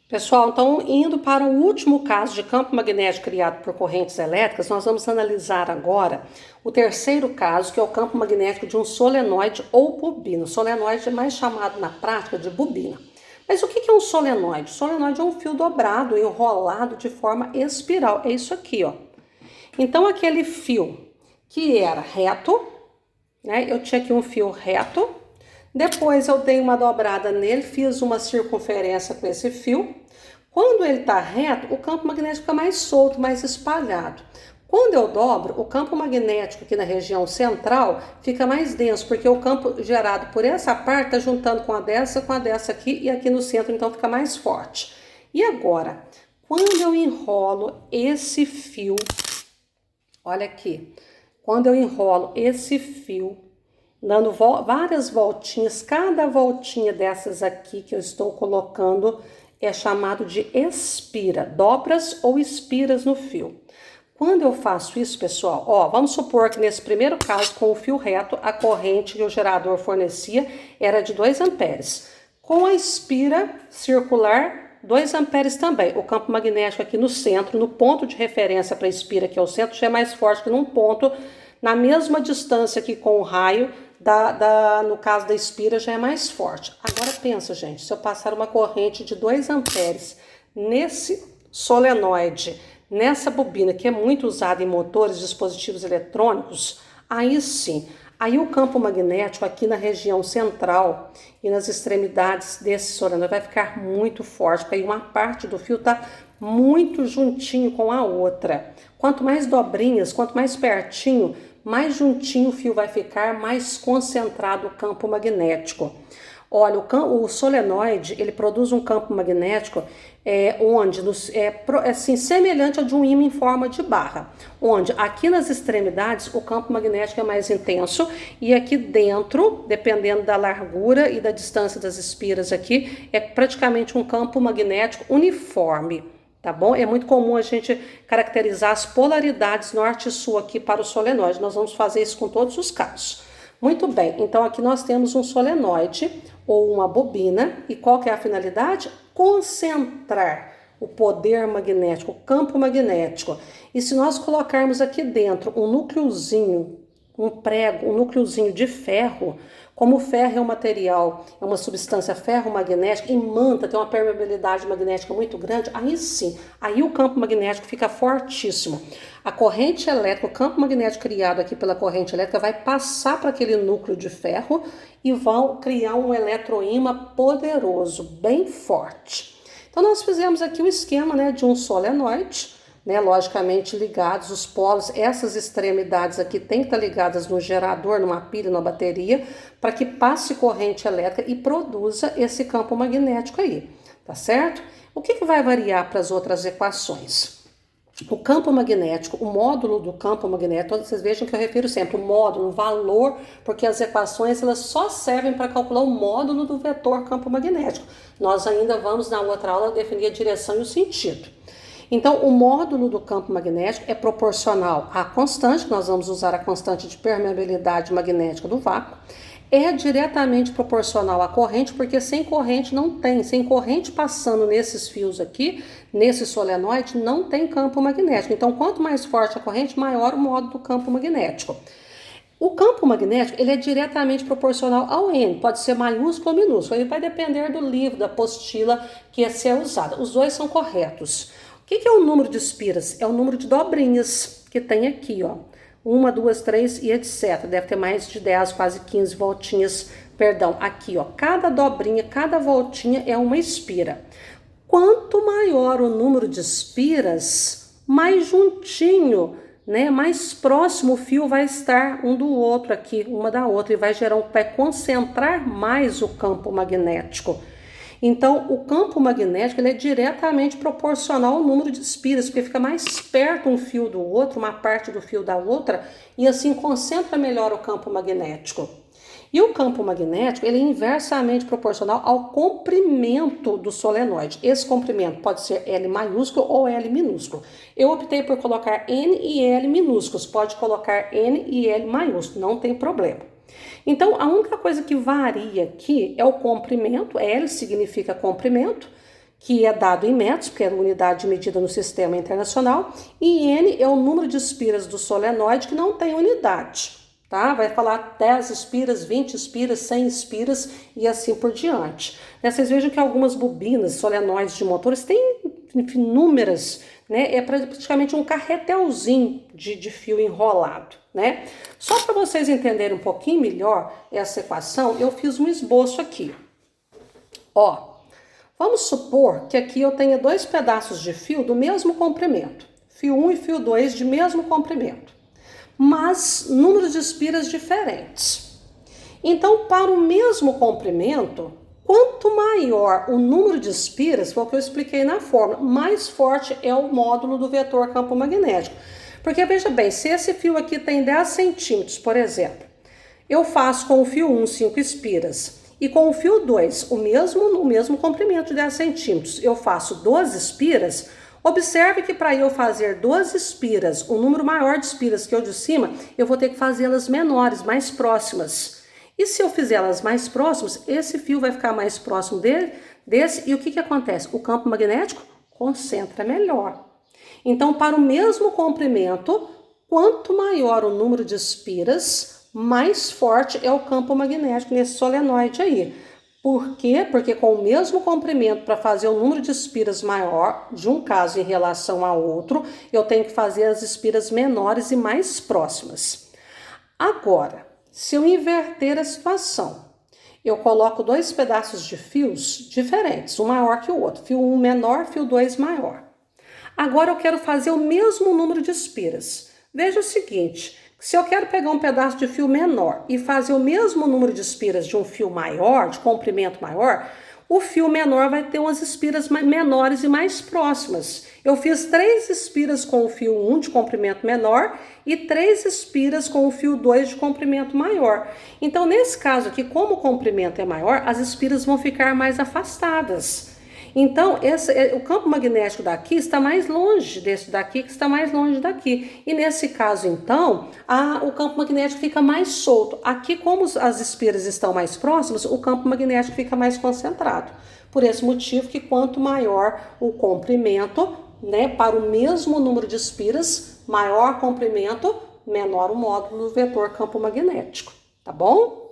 Pessoal, então, indo para o último caso de campo magnético criado por correntes elétricas, nós vamos analisar agora o terceiro caso, que é o campo magnético de um solenoide ou bobina. O solenoide é mais chamado na prática de bobina. Mas o que é um solenoide? O solenoide é um fio dobrado, enrolado de forma espiral. É isso aqui, ó. Então, aquele fio que era reto, né? Eu tinha aqui um fio reto. Depois eu dei uma dobrada nele, fiz uma circunferência com esse fio. Quando ele está reto, o campo magnético fica mais solto, mais espalhado. Quando eu dobro, o campo magnético aqui na região central fica mais denso, porque o campo gerado por essa parte está juntando com a dessa aqui e aqui no centro, então fica mais forte. E agora, quando eu enrolo esse fio, olha aqui, quando eu enrolo esse fio, dando várias voltinhas, cada voltinha dessas aqui que eu estou colocando é chamado de espira, dobras ou espiras no fio. Quando eu faço isso, pessoal, ó, vamos supor que nesse primeiro caso, com o fio reto, a corrente que o gerador fornecia era de 2 amperes. Com a espira circular, 2 amperes também. O campo magnético aqui no centro, no ponto de referência para a espira, que é o centro, já é mais forte que num ponto na mesma distância que com o raio, no caso da espira, já é mais forte. Agora pensa, gente, se eu passar uma corrente de 2 amperes nesse solenoide, nessa bobina que é muito usada em motores, dispositivos eletrônicos, aí sim, aí o campo magnético aqui na região central e nas extremidades desse solenoide vai ficar muito forte, porque aí uma parte do fio está muito juntinho com a outra. Quanto mais dobrinhas, quanto mais pertinho, mais juntinho o fio vai ficar, mais concentrado o campo magnético. Olha, o solenoide, ele produz um campo magnético assim, semelhante ao de um ímã em forma de barra, onde aqui nas extremidades o campo magnético é mais intenso e aqui dentro, dependendo da largura e da distância das espiras aqui, é praticamente um campo magnético uniforme. Tá bom? É muito comum a gente caracterizar as polaridades norte e sul aqui para o solenoide. Nós vamos fazer isso com todos os casos. Muito bem, então aqui nós temos um solenoide ou uma bobina. E qual que é a finalidade? Concentrar o poder magnético, o campo magnético. E se nós colocarmos aqui dentro um núcleozinho, um prego, um núcleozinho de ferro, como o ferro é um material, é uma substância ferromagnética, imanta, tem uma permeabilidade magnética muito grande, aí sim, aí o campo magnético fica fortíssimo. A corrente elétrica, o campo magnético criado aqui pela corrente elétrica vai passar para aquele núcleo de ferro e vão criar um eletroímã poderoso, bem forte. Então nós fizemos aqui o esquema, né, de um solenoide, né, logicamente ligados os polos, essas extremidades aqui tem que estar ligadas no gerador, numa pilha, numa bateria, para que passe corrente elétrica e produza esse campo magnético aí, tá certo? O que vai variar para as outras equações? O campo magnético, o módulo do campo magnético, vocês vejam que eu refiro sempre o módulo, o valor, porque as equações elas só servem para calcular o módulo do vetor campo magnético. Nós ainda vamos na outra aula definir a direção e o sentido. Então, o módulo do campo magnético é proporcional à constante, nós vamos usar a constante de permeabilidade magnética do vácuo, é diretamente proporcional à corrente, porque sem corrente não tem, sem corrente passando nesses fios aqui, nesse solenoide, não tem campo magnético. Então, quanto mais forte a corrente, maior o módulo do campo magnético. O campo magnético ele é diretamente proporcional ao N, pode ser maiúsculo ou minúsculo, ele vai depender do livro, da apostila que é ser usada. Os dois são corretos. O que é o número de espiras? É o número de dobrinhas que tem aqui, ó. 1, 2, 3 e etc. Deve ter mais de 10, quase 15 voltinhas, perdão, aqui, ó. Cada dobrinha, cada voltinha é uma espira. Quanto maior o número de espiras, mais juntinho, né, mais próximo o fio vai estar um do outro aqui, uma da outra, e vai concentrar mais o campo magnético. Então, o campo magnético ele é diretamente proporcional ao número de espiras, porque fica mais perto um fio do outro, uma parte do fio da outra, e assim concentra melhor o campo magnético. E o campo magnético ele é inversamente proporcional ao comprimento do solenoide. Esse comprimento pode ser L maiúsculo ou L minúsculo. Eu optei por colocar N e L minúsculos, pode colocar N e L maiúsculo, não tem problema. Então, a única coisa que varia aqui é o comprimento, L significa comprimento, que é dado em metros, porque é a unidade de medida no sistema internacional, e N é o número de espiras do solenoide que não tem unidade, tá? Vai falar 10 espiras, 20 espiras, 100 espiras e assim por diante. Vocês vejam que algumas bobinas, solenoides de motores têm inúmeras, né? É praticamente um carretelzinho de fio enrolado, né? Só para vocês entenderem um pouquinho melhor essa equação, eu fiz um esboço aqui. Ó, vamos supor que aqui eu tenha dois pedaços de fio do mesmo comprimento, fio 1 e fio 2 de mesmo comprimento, mas números de espiras diferentes. Então, para o mesmo comprimento, quanto maior o número de espiras, foi o que eu expliquei na fórmula, mais forte é o módulo do vetor campo magnético. Porque, veja bem, se esse fio aqui tem 10 centímetros, por exemplo, eu faço com o fio 1 5 espiras e com o fio 2 o mesmo comprimento de 10 centímetros, eu faço 12 espiras. Observe que para eu fazer 12 espiras, o número maior de espiras que eu de cima, eu vou ter que fazê-las menores, mais próximas. E se eu fizer elas mais próximas, esse fio vai ficar mais próximo desse, e o que acontece? O campo magnético concentra melhor. Então, para o mesmo comprimento, quanto maior o número de espiras, mais forte é o campo magnético nesse solenoide aí. Por quê? Porque com o mesmo comprimento, para fazer o número de espiras maior, de um caso em relação a outro, eu tenho que fazer as espiras menores e mais próximas. Agora, se eu inverter a situação, eu coloco dois pedaços de fios diferentes, um maior que o outro, fio 1 menor, fio 2 maior. Agora eu quero fazer o mesmo número de espiras. Veja o seguinte, se eu quero pegar um pedaço de fio menor e fazer o mesmo número de espiras de um fio maior, de comprimento maior, o fio menor vai ter umas espiras menores e mais próximas. Eu fiz 3 espiras com o fio 1 de comprimento menor e 3 espiras com o fio 2 de comprimento maior. Então, nesse caso aqui, como o comprimento é maior, as espiras vão ficar mais afastadas. Então, o campo magnético daqui está mais longe desse daqui, que está mais longe daqui. E nesse caso, então, o campo magnético fica mais solto. Aqui, como as espiras estão mais próximas, o campo magnético fica mais concentrado. Por esse motivo que quanto maior o comprimento, né, para o mesmo número de espiras, maior comprimento, menor o módulo do vetor campo magnético. Tá bom?